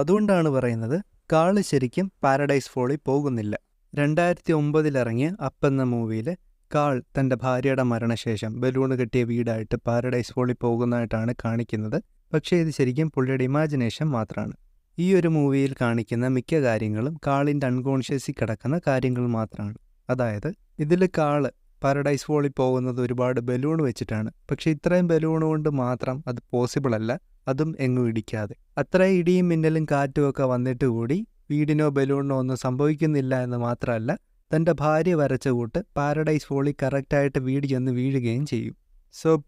അതുകൊണ്ടാണ് പറയുന്നത് കാള് ശരിക്കും പാരഡൈസ് ഫോളിൽ പോകുന്നില്ല. 2009 ഇറങ്ങിയ അപ്പ് എന്ന മൂവിയിൽ കാൾ തൻ്റെ ഭാര്യയുടെ മരണശേഷം ബലൂണ് കെട്ടിയ വീടായിട്ട് പാരഡൈസ് ഫോളിൽ പോകുന്നതായിട്ടാണ് കാണിക്കുന്നത്. പക്ഷേ ഇത് ശരിക്കും പുള്ളിയുടെ ഇമാജിനേഷൻ മാത്രമാണ്. ഈ ഒരു മൂവിയിൽ കാണിക്കുന്ന മിക്ക കാര്യങ്ങളും കാളിൻ്റെ അൺകോൺഷ്യസിൽ കിടക്കുന്ന കാര്യങ്ങൾ മാത്രമാണ്. അതായത് ഇതിൽ കാള് പാരഡൈസ് ഫോളിൽ പോകുന്നത് ഒരുപാട് ബലൂൺ വെച്ചിട്ടാണ്. പക്ഷേ ഇത്രയും ബലൂൺ കൊണ്ട് മാത്രം അത് പോസിബിൾ അല്ല, അതും എങ്ങും ഇടിക്കാതെ. അത്രയും ഇടിയും മിന്നലും കാറ്റും ഒക്കെ വന്നിട്ട് കൂടി വീടിനോ ബലൂണിനോ ഒന്നും സംഭവിക്കുന്നില്ല എന്ന് മാത്രമല്ല, തൻ്റെ ഭാര്യ വരച്ച കൂട്ട് പാരഡൈസ് ഫോളിൽ കറക്റ്റായിട്ട് വീട് ചെന്ന് വീഴുകയും ചെയ്യും.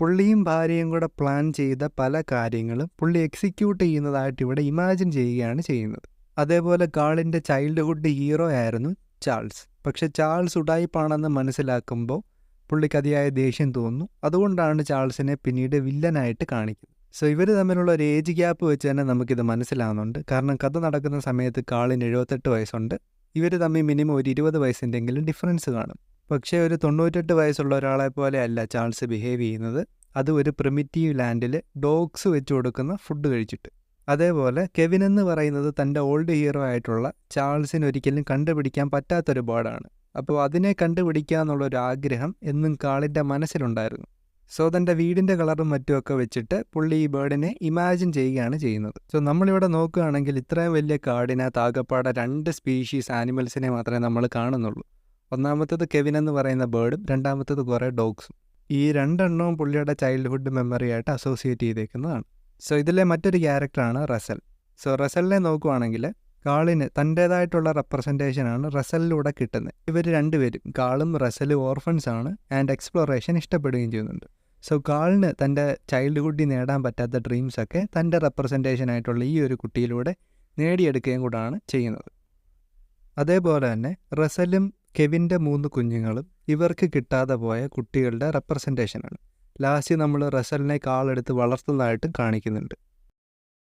പുള്ളിയും ഭാര്യയും കൂടെ പ്ലാൻ ചെയ്ത പല കാര്യങ്ങളും പുള്ളി എക്സിക്യൂട്ട് ചെയ്യുന്നതായിട്ട് ഇവിടെ ഇമാജിൻ ചെയ്യുകയാണ് ചെയ്യുന്നത്. അതേപോലെ കാളിൻ്റെ ചൈൽഡ്ഹുഡ് ഹീറോ ആയിരുന്നു ചാൾസ്. പക്ഷെ ചാൾസ് ഉഡായിപ്പാണെന്ന് മനസ്സിലാക്കുമ്പോൾ പുള്ളിക്ക് അതിയായ ദേഷ്യം തോന്നുന്നു. അതുകൊണ്ടാണ് ചാൾസിനെ പിന്നീട് വില്ലനായിട്ട് കാണിക്കുന്നത്. ഇവർ തമ്മിലുള്ള ഒരു ഏജ് ഗ്യാപ്പ് വെച്ച് തന്നെ നമുക്കിത് മനസ്സിലാവുന്നുണ്ട്. കാരണം കഥ നടക്കുന്ന സമയത്ത് കാളിന് 78 വയസ്സുണ്ട്. ഇവർ തമ്മിൽ മിനിമം ഒരു 20 വയസ്സിൻ്റെങ്കിലും ഡിഫറൻസ് കാണും. പക്ഷേ ഒരു 98 വയസ്സുള്ള ഒരാളെ പോലെ അല്ല ചാൾസ് ബിഹേവ് ചെയ്യുന്നത്. അത് ഒരു പ്രിമിറ്റീവ് ലാൻഡിൽ ഡോഗ്സ് വെച്ച് കൊടുക്കുന്ന ഫുഡ് കഴിച്ചിട്ട്. അതേപോലെ കെവിൻ എന്ന് പറയുന്നത് തൻ്റെ ഓൾഡ് ഹീറോ ആയിട്ടുള്ള ചാൾസിന് ഒരിക്കലും കണ്ടുപിടിക്കാൻ പറ്റാത്തൊരു ബേർഡാണ്. അപ്പോൾ അതിനെ കണ്ടുപിടിക്കുക എന്നുള്ളൊരു ആഗ്രഹം എന്നും കാളിൻ്റെ മനസ്സിലുണ്ടായിരുന്നു. തൻ്റെ വീടിൻ്റെ കളറും മറ്റുമൊക്കെ വെച്ചിട്ട് പുള്ളി ഈ ബേർഡിനെ ഇമാജിൻ ചെയ്യുകയാണ് ചെയ്യുന്നത്. നമ്മളിവിടെ നോക്കുകയാണെങ്കിൽ ഇത്രയും വലിയ കാടിനകത്ത് ആകെപ്പാടെ 2 സ്പീഷീസ് ആനിമൽസിനെ മാത്രമേ നമ്മൾ കാണുന്നുള്ളൂ. ഒന്നാമത്തേത് കെവിൻ എന്ന് പറയുന്ന ബേർഡും രണ്ടാമത്തേത് കുറേ ഡോഗ്സും. ഈ 2 എണ്ണവും പുള്ളിയുടെ ചൈൽഡ്ഹുഡ് മെമ്മറി ആയിട്ട് അസോസിയേറ്റ് ചെയ്തേക്കുന്നതാണ്. ഇതിലെ മറ്റൊരു ക്യാരക്ടറാണ് റസൽ. റസലിനെ നോക്കുവാണെങ്കിൽ കാളിന് തൻ്റേതായിട്ടുള്ള റെപ്രസെൻറ്റേഷനാണ് റസലിലൂടെ കിട്ടുന്നത്. ഇവർ രണ്ടുപേരും കാളും റസലും ഓർഫൻസ് ആണ് ആൻഡ് എക്സ്പ്ലോറേഷൻ ഇഷ്ടപ്പെടുകയും ചെയ്യുന്നുണ്ട്. കാളിന് തൻ്റെ ചൈൽഡ്ഹുഡിൽ നേടാൻ പറ്റാത്ത ഡ്രീംസൊക്കെ തൻ്റെ റെപ്രസെൻറ്റേഷനായിട്ടുള്ള ഈ ഒരു കുട്ടിയിലൂടെ നേടിയെടുക്കുകയും കൂടാണ് ചെയ്യുന്നത്. അതേപോലെ തന്നെ റസലും കെവിൻ്റെ 3 കുഞ്ഞുങ്ങളും ഇവർക്ക് കിട്ടാതെ പോയ കുട്ടികളുടെ റെപ്രസെൻറ്റേഷനാണ്. ലാസ്റ്റ് നമ്മൾ റസലിനെ കാളെടുത്ത് വളർത്തുന്നതായിട്ട് കാണിക്കുന്നുണ്ട്.